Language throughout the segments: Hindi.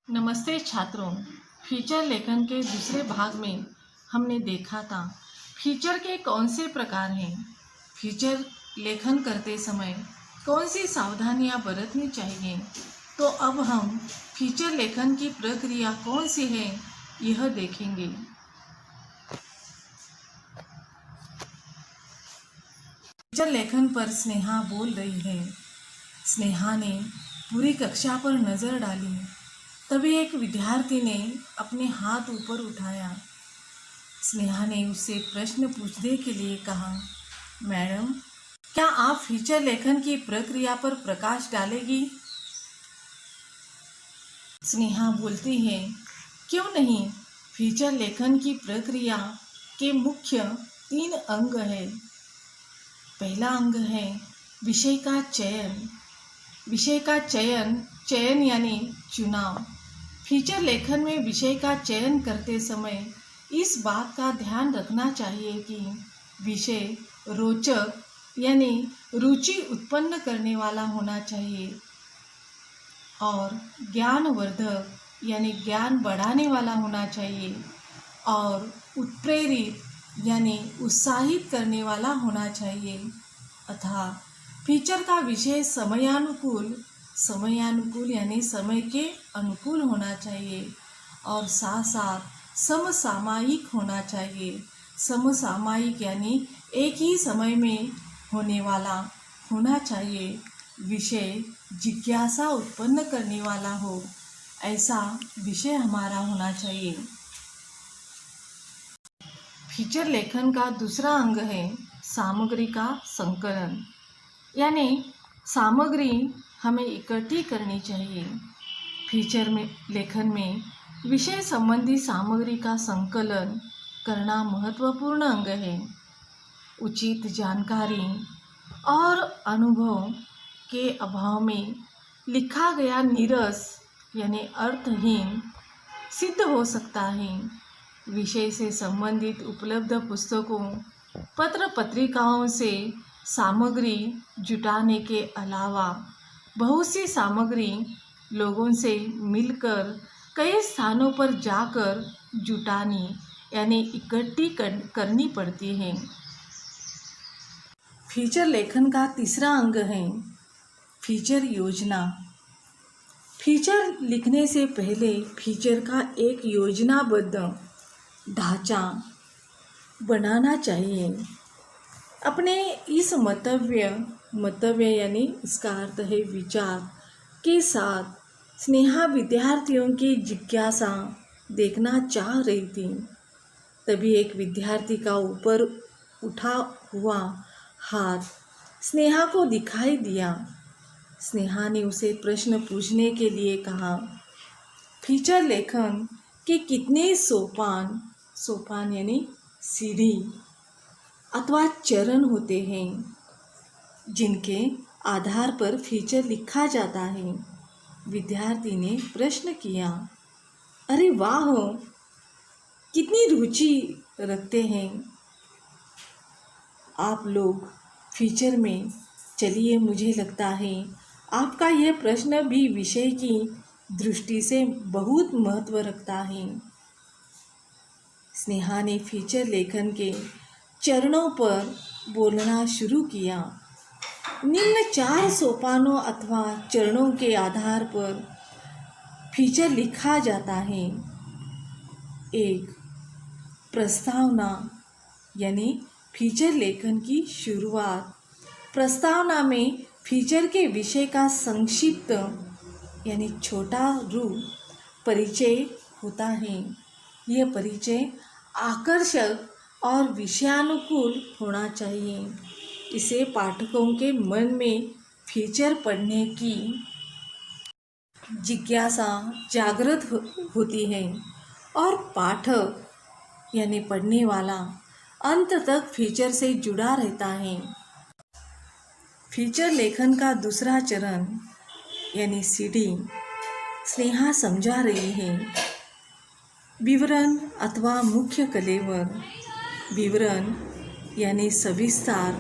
नमस्ते छात्रों। फीचर लेखन के दूसरे भाग में हमने देखा था फीचर के कौन से प्रकार हैं, फीचर लेखन करते समय कौन सी सावधानियां बरतनी चाहिए। तो अब हम फीचर लेखन की प्रक्रिया कौन सी है यह देखेंगे। फीचर लेखन पर स्नेहा बोल रही है। स्नेहा ने पूरी कक्षा पर नज़र डाली। तभी एक विद्यार्थी ने अपने हाथ ऊपर उठाया। स्नेहा ने उससे प्रश्न पूछने के लिए कहा, मैडम, क्या आप फीचर लेखन की प्रक्रिया पर प्रकाश डालेगी? स्नेहा बोलती है, क्यों नहीं। फीचर लेखन की प्रक्रिया के मुख्य 3 अंग है। पहला अंग है विषय का चयन। विषय का चयन यानी चुनाव। फीचर लेखन में विषय का चयन करते समय इस बात का ध्यान रखना चाहिए कि विषय रोचक यानी रुचि उत्पन्न करने वाला होना चाहिए और ज्ञानवर्धक यानी ज्ञान बढ़ाने वाला होना चाहिए और उत्प्रेरित यानी उत्साहित करने वाला होना चाहिए। अतः फीचर का विषय समयानुकूल यानी समय के अनुकूल होना चाहिए और साथ साथ समसामयिक होना चाहिए। समसामयिक यानी एक ही समय में होने वाला होना चाहिए। विषय जिज्ञासा उत्पन्न करने वाला हो, ऐसा विषय हमारा होना चाहिए। फीचर लेखन का दूसरा अंग है सामग्री का संकलन, यानी सामग्री हमें इकट्ठी करनी चाहिए। फीचर लेखन में विषय संबंधी सामग्री का संकलन करना महत्वपूर्ण अंग है। उचित जानकारी और अनुभव के अभाव में लिखा गया नीरस यानी अर्थहीन सिद्ध हो सकता है। विषय से संबंधित उपलब्ध पुस्तकों, पत्र पत्रिकाओं से सामग्री जुटाने के अलावा बहुत सी सामग्री लोगों से मिलकर कई स्थानों पर जाकर जुटानी यानी इकट्ठी करनी पड़ती है। फीचर लेखन का तीसरा अंग है फीचर योजना। फीचर लिखने से पहले फीचर का एक योजनाबद्ध ढांचा बनाना चाहिए। अपने इस मंतव्य यानी इसका अर्थ है विचार के साथ स्नेहा विद्यार्थियों की जिज्ञासा देखना चाह रही थी। तभी एक विद्यार्थी का ऊपर उठा हुआ हाथ स्नेहा को दिखाई दिया। स्नेहा ने उसे प्रश्न पूछने के लिए कहा, फीचर लेखन के कितने सोपान यानी सीढ़ी अथवा चरण होते हैं जिनके आधार पर फीचर लिखा जाता है? विद्यार्थी ने प्रश्न किया। अरे वाह, कितनी रुचि रखते हैं आप लोग फीचर में। चलिए, मुझे लगता है आपका यह प्रश्न भी विषय की दृष्टि से बहुत महत्व रखता है। स्नेहा ने फीचर लेखन के चरणों पर बोलना शुरू किया। निम्न 4 सोपानों अथवा चरणों के आधार पर फीचर लिखा जाता है। 1. प्रस्तावना यानी फीचर लेखन की शुरुआत। प्रस्तावना में फीचर के विषय का संक्षिप्त यानी छोटा रूप परिचय होता है। यह परिचय आकर्षक और विषयानुकूल होना चाहिए। इसे पाठकों के मन में फीचर पढ़ने की जिज्ञासा जागृत होती है और पाठक यानी पढ़ने वाला अंत तक फीचर से जुड़ा रहता है। फीचर लेखन का दूसरा चरण यानी सीढ़ी स्नेहा समझा रही है। विवरण अथवा मुख्य कलेवर। विवरण यानी सविस्तार,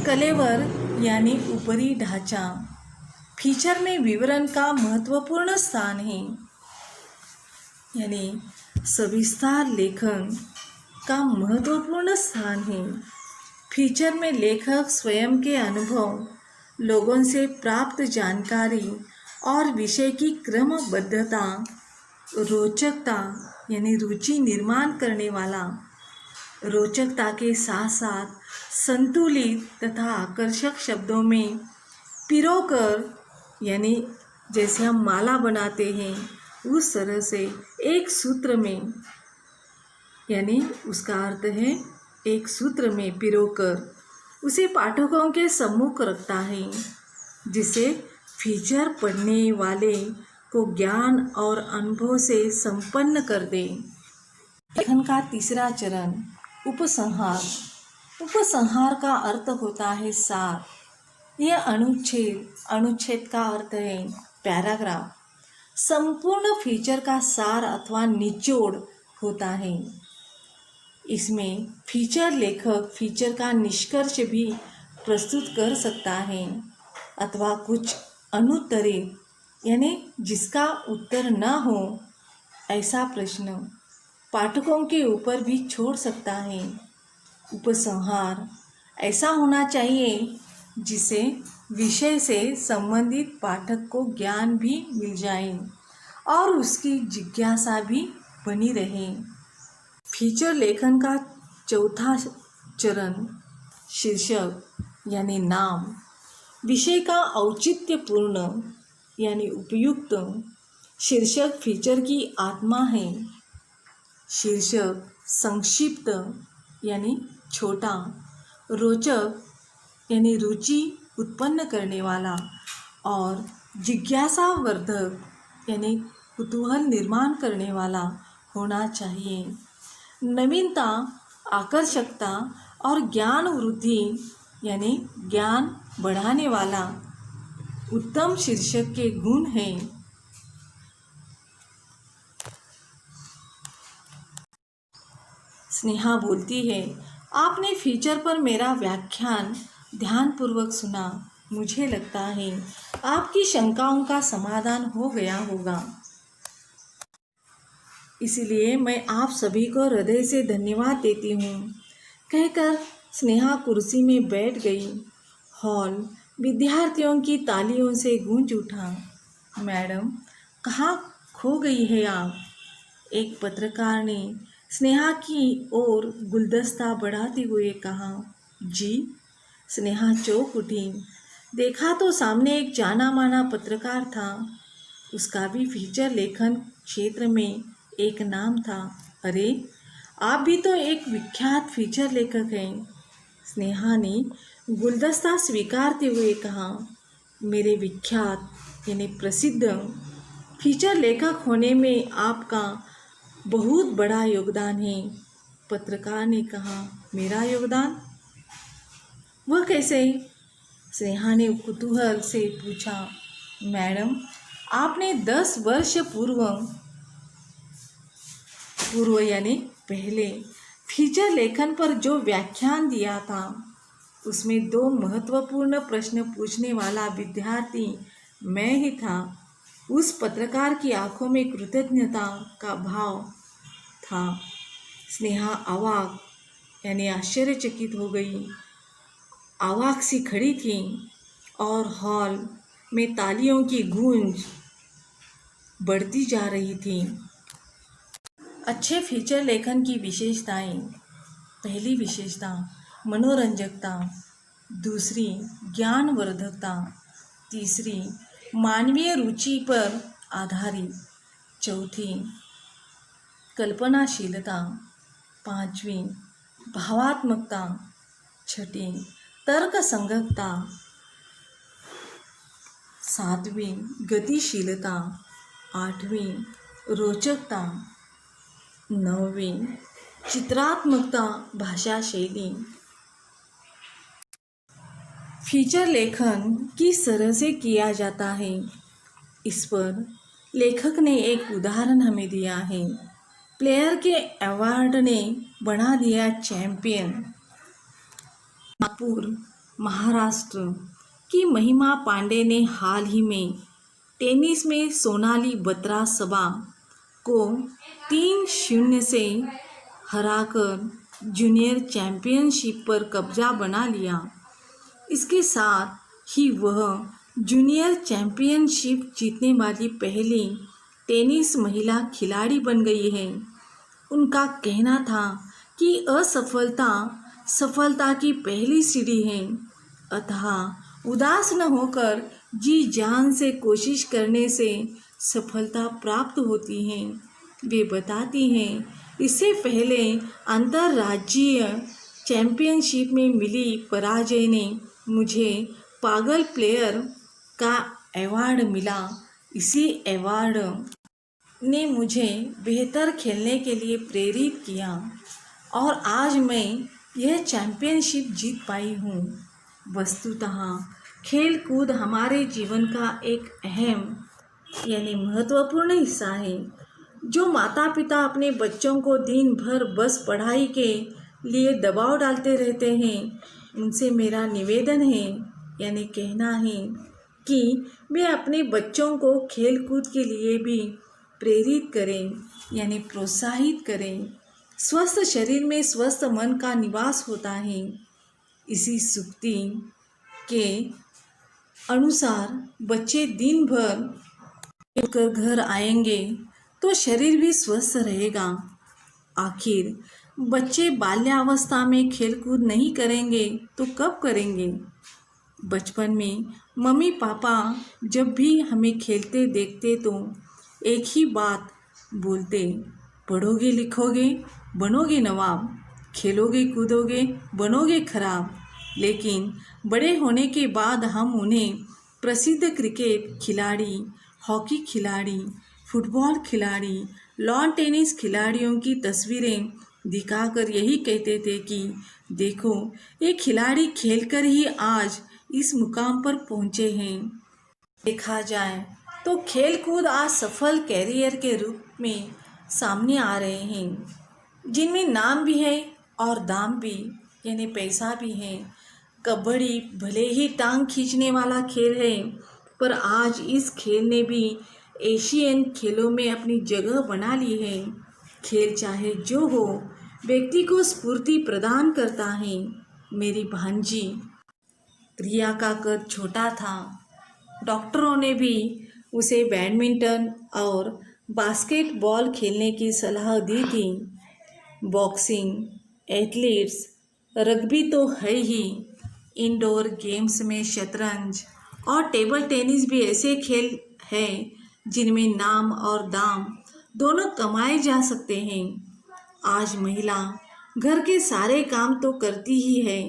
कलेवर यानी ऊपरी ढांचा, फीचर में विवरण का महत्वपूर्ण स्थान है, यानी सविस्तार लेखन का महत्वपूर्ण स्थान है। फीचर में लेखक स्वयं के अनुभव, लोगों से प्राप्त जानकारी और विषय की क्रमबद्धता, रोचकता यानी रुचि निर्माण करने वाला, रोचकता के साथ साथ संतुलित तथा आकर्षक शब्दों में पिरोकर, यानी जैसे हम माला बनाते हैं उस तरह से एक सूत्र में, यानी उसका अर्थ है एक सूत्र में पिरोकर उसे पाठकों के सम्मुख रखता है, जिसे फीचर पढ़ने वाले को ज्ञान और अनुभव से संपन्न कर दे। लेखन का तीसरा चरण उपसंहार। उपसंहार का अर्थ होता है सार। यह अनुच्छेद का अर्थ है पैराग्राफ। संपूर्ण फीचर का सार अथवा निचोड़ होता है। इसमें फीचर लेखक फीचर का निष्कर्ष भी प्रस्तुत कर सकता है अथवा कुछ अनुत्तरित, यानी जिसका उत्तर न हो ऐसा प्रश्न पाठकों के ऊपर भी छोड़ सकता है। उपसंहार ऐसा होना चाहिए जिससे विषय से संबंधित पाठक को ज्ञान भी मिल जाए और उसकी जिज्ञासा भी बनी रहे। फीचर लेखन का चौथा चरण शीर्षक यानी नाम। विषय का औचित्यपूर्ण यानी उपयुक्त शीर्षक फीचर की आत्मा है। शीर्षक संक्षिप्त यानी छोटा, रोचक यानी रुचि उत्पन्न करने वाला और जिज्ञासावर्धक यानी कुतूहल निर्माण करने वाला होना चाहिए। नवीनता, आकर्षकता और ज्ञान वृद्धि यानी ज्ञान बढ़ाने वाला उत्तम शीर्षक के गुण हैं। स्नेहा बोलती है, आपने फीचर पर मेरा व्याख्यान ध्यानपूर्वक सुना। मुझे लगता है आपकी शंकाओं का समाधान हो गया होगा, इसलिए मैं आप सभी को हृदय से धन्यवाद देती हूँ। कहकर स्नेहा कुर्सी में बैठ गई। हॉल विद्यार्थियों की तालियों से गूंज उठा। मैडम, कहाँ खो गई है आप? एक पत्रकार ने स्नेहा की ओर गुलदस्ता बढ़ाते हुए कहा। जी। स्नेहा चौंक उठी। देखा तो सामने एक जाना माना पत्रकार था। उसका भी फीचर लेखन क्षेत्र में एक नाम था। अरे, आप भी तो एक विख्यात फीचर लेखक हैं। स्नेहा ने गुलदस्ता स्वीकारते हुए कहा। मेरे विख्यात यानी प्रसिद्ध फीचर लेखक होने में आपका बहुत बड़ा योगदान है। पत्रकार ने कहा। मेरा योगदान? वह कैसे? स्नेहा ने कुतूहल से पूछा। मैडम, आपने 10 वर्ष पूर्व यानी पहले फीचर लेखन पर जो व्याख्यान दिया था, उसमें 2 महत्वपूर्ण प्रश्न पूछने वाला विद्यार्थी मैं ही था। उस पत्रकार की आंखों में कृतज्ञता का भाव था। स्नेहा अवाक यानी आश्चर्यचकित हो गई। अवाक सी खड़ी थी और हॉल में तालियों की गूंज बढ़ती जा रही थी। अच्छे फीचर लेखन की विशेषताएं। पहली विशेषता मनोरंजकता, दूसरी ज्ञानवर्धकता, तीसरी मानवीय रुचि पर आधारित, चौथी कल्पनाशीलता, पांचवी भावात्मकता, छठी तर्कसंगतता, सातवीं गतिशीलता, आठवीं रोचकता, नौवीं चित्रात्मकता भाषा शैली। फीचर लेखन किस तरह से किया जाता है, इस पर लेखक ने एक उदाहरण हमें दिया है। प्लेयर के अवार्ड ने बना दिया चैंपियन। नागपुर, महाराष्ट्र, कि महिमा पांडे ने हाल ही में टेनिस में सोनाली बत्रासबा को 3-0 से हराकर जूनियर चैंपियनशिप पर कब्जा बना लिया। इसके साथ ही वह जूनियर चैंपियनशिप जीतने वाली पहली टेनिस महिला खिलाड़ी बन गई है। उनका कहना था कि असफलता सफलता की पहली सीढ़ी है, अतः उदास न होकर जी जान से कोशिश करने से सफलता प्राप्त होती है। वे बताती हैं, इससे पहले अंतर्राज्यीय चैंपियनशिप में मिली पराजय ने मुझे पागल प्लेयर का अवार्ड मिला। इसी अवार्ड ने मुझे बेहतर खेलने के लिए प्रेरित किया और आज मैं यह चैंपियनशिप जीत पाई हूँ। वस्तुतः खेल कूद हमारे जीवन का एक अहम महत्वपूर्ण हिस्सा है। जो माता पिता अपने बच्चों को दिन भर बस पढ़ाई के लिए दबाव डालते रहते हैं, उनसे मेरा निवेदन है कहना है कि वे अपने बच्चों को खेल कूद के लिए भी प्रेरित करें प्रोत्साहित करें। स्वस्थ शरीर में स्वस्थ मन का निवास होता है। इसी सूक्ति के अनुसार बच्चे दिन भर खेलकर घर आएंगे तो शरीर भी स्वस्थ रहेगा। आखिर बच्चे बाल्यावस्था में खेलकूद नहीं करेंगे तो कब करेंगे? बचपन में मम्मी पापा जब भी हमें खेलते देखते तो एक ही बात बोलते, पढ़ोगे लिखोगे बनोगे नवाब, खेलोगे कूदोगे बनोगे खराब। लेकिन बड़े होने के बाद हम उन्हें प्रसिद्ध क्रिकेट खिलाड़ी, हॉकी खिलाड़ी, फुटबॉल खिलाड़ी, लॉन टेनिस खिलाड़ियों की तस्वीरें दिखाकर यही कहते थे कि देखो, ये खिलाड़ी खेलकर ही आज इस मुकाम पर पहुँचे हैं। देखा जाए तो खेल कूद आज सफल कैरियर के रूप में सामने आ रहे हैं, जिनमें नाम भी है और दाम भी पैसा भी है। कबड्डी भले ही टांग खींचने वाला खेल है, पर आज इस खेल ने भी एशियन खेलों में अपनी जगह बना ली है। खेल चाहे जो हो, व्यक्ति को स्फूर्ति प्रदान करता है। मेरी भांजी रिया का कद छोटा था। डॉक्टरों ने भी उसे बैडमिंटन और बास्केटबॉल खेलने की सलाह दी थी। बॉक्सिंग, एथलीट्स, रग्बी तो है ही। इंडोर गेम्स में शतरंज और टेबल टेनिस भी ऐसे खेल हैं जिनमें नाम और दाम दोनों कमाए जा सकते हैं। आज महिला घर के सारे काम तो करती ही है,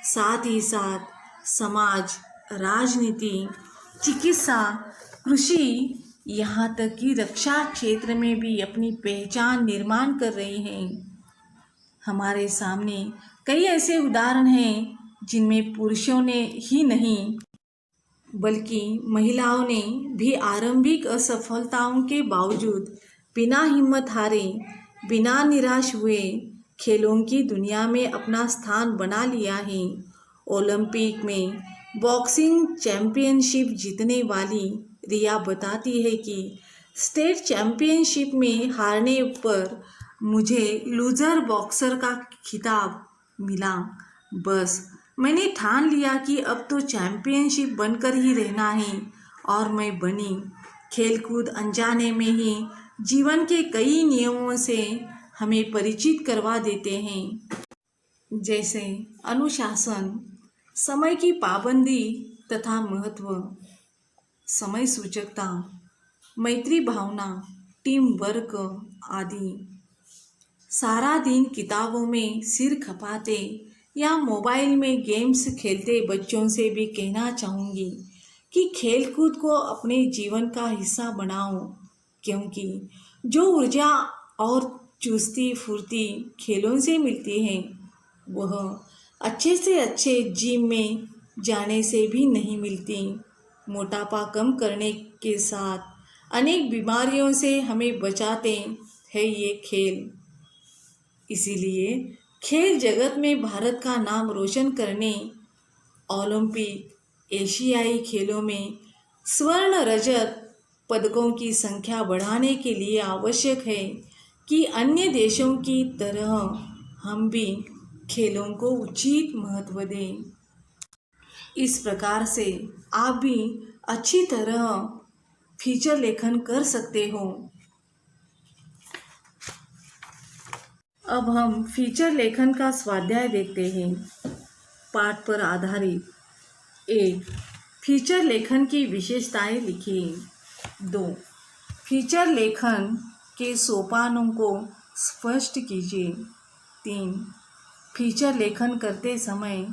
साथ ही साथ समाज, राजनीति, चिकित्सा, कृषि, यहाँ तक कि रक्षा क्षेत्र में भी अपनी पहचान निर्माण कर रही हैं। हमारे सामने कई ऐसे उदाहरण हैं जिनमें पुरुषों ने ही नहीं बल्कि महिलाओं ने भी आरंभिक असफलताओं के बावजूद बिना हिम्मत हारे, बिना निराश हुए खेलों की दुनिया में अपना स्थान बना लिया है। ओलंपिक में बॉक्सिंग चैंपियनशिप जीतने वाली रिया बताती है कि स्टेट चैंपियनशिप में हारने पर मुझे लूज़र बॉक्सर का खिताब मिला। बस मैंने ठान लिया कि अब तो चैंपियनशिप बनकर ही रहना है और मैं बनी। खेलकूद अनजाने में ही जीवन के कई नियमों से हमें परिचित करवा देते हैं, जैसे अनुशासन, समय की पाबंदी तथा महत्व, समय सूचकता, मैत्री भावना, टीम वर्क आदि। सारा दिन किताबों में सिर खपाते या मोबाइल में गेम्स खेलते बच्चों से भी कहना चाहूँगी कि खेलकूद को अपने जीवन का हिस्सा बनाओ, क्योंकि जो ऊर्जा और चुस्ती फुर्ती खेलों से मिलती है वह अच्छे से अच्छे जिम में जाने से भी नहीं मिलती। मोटापा कम करने के साथ अनेक बीमारियों से हमें बचाते हैं ये खेल। इसीलिए खेल जगत में भारत का नाम रोशन करने ओलंपिक, एशियाई खेलों में स्वर्ण रजत पदकों की संख्या बढ़ाने के लिए आवश्यक है कि अन्य देशों की तरह हम भी खेलों को उचित महत्व दें। इस प्रकार से आप भी अच्छी तरह फीचर लेखन कर सकते हो। अब हम फीचर लेखन का स्वाध्याय देखते हैं। पाठ पर आधारित। 1. फीचर लेखन की विशेषताएं लिखिए। 2. फीचर लेखन के सोपानों को स्पष्ट कीजिए। 3. फीचर लेखन करते समय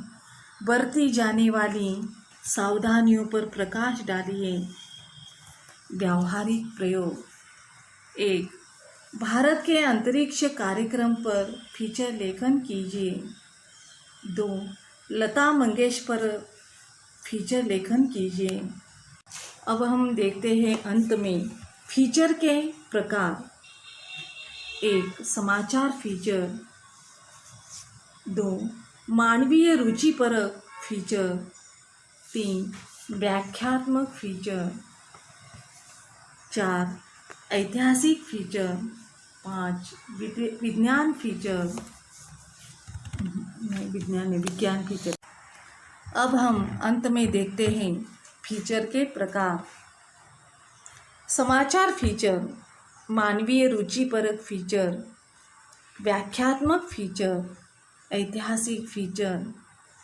बरती जाने वाली सावधानियों पर प्रकाश डालिए। व्यावहारिक प्रयोग। 1. भारत के अंतरिक्ष कार्यक्रम पर फीचर लेखन कीजिए। 2. लता मंगेशकर पर फीचर लेखन कीजिए। अब हम देखते हैं अंत में फीचर के प्रकार। 1. समाचार फीचर। 2. मानवीय रुचिपरक फीचर। 3. व्याख्यात्मक फीचर। 4. ऐतिहासिक फीचर। 5. विज्ञान फीचर। विज्ञान फीचर। अब हम अंत में देखते हैं फीचर के प्रकार। समाचार फीचर, मानवीय रुचिपरक फीचर, व्याख्यात्मक फीचर, ऐतिहासिक फीचर,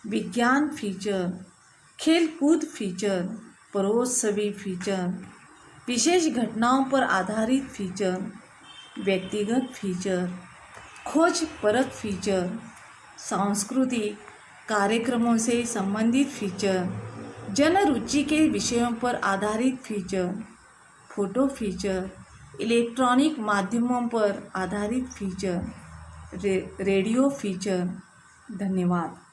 विज्ञान फीचर, खेलकूद फीचर, परोसवी फीचर, विशेष घटनाओं पर आधारित फीचर, व्यक्तिगत फीचर, खोज परक फीचर, सांस्कृतिक कार्यक्रमों से संबंधित फीचर, जन रुचि के विषयों पर आधारित फीचर, फोटो फीचर, इलेक्ट्रॉनिक माध्यमों पर आधारित फीचर, रेडियो फीचर। धन्यवाद।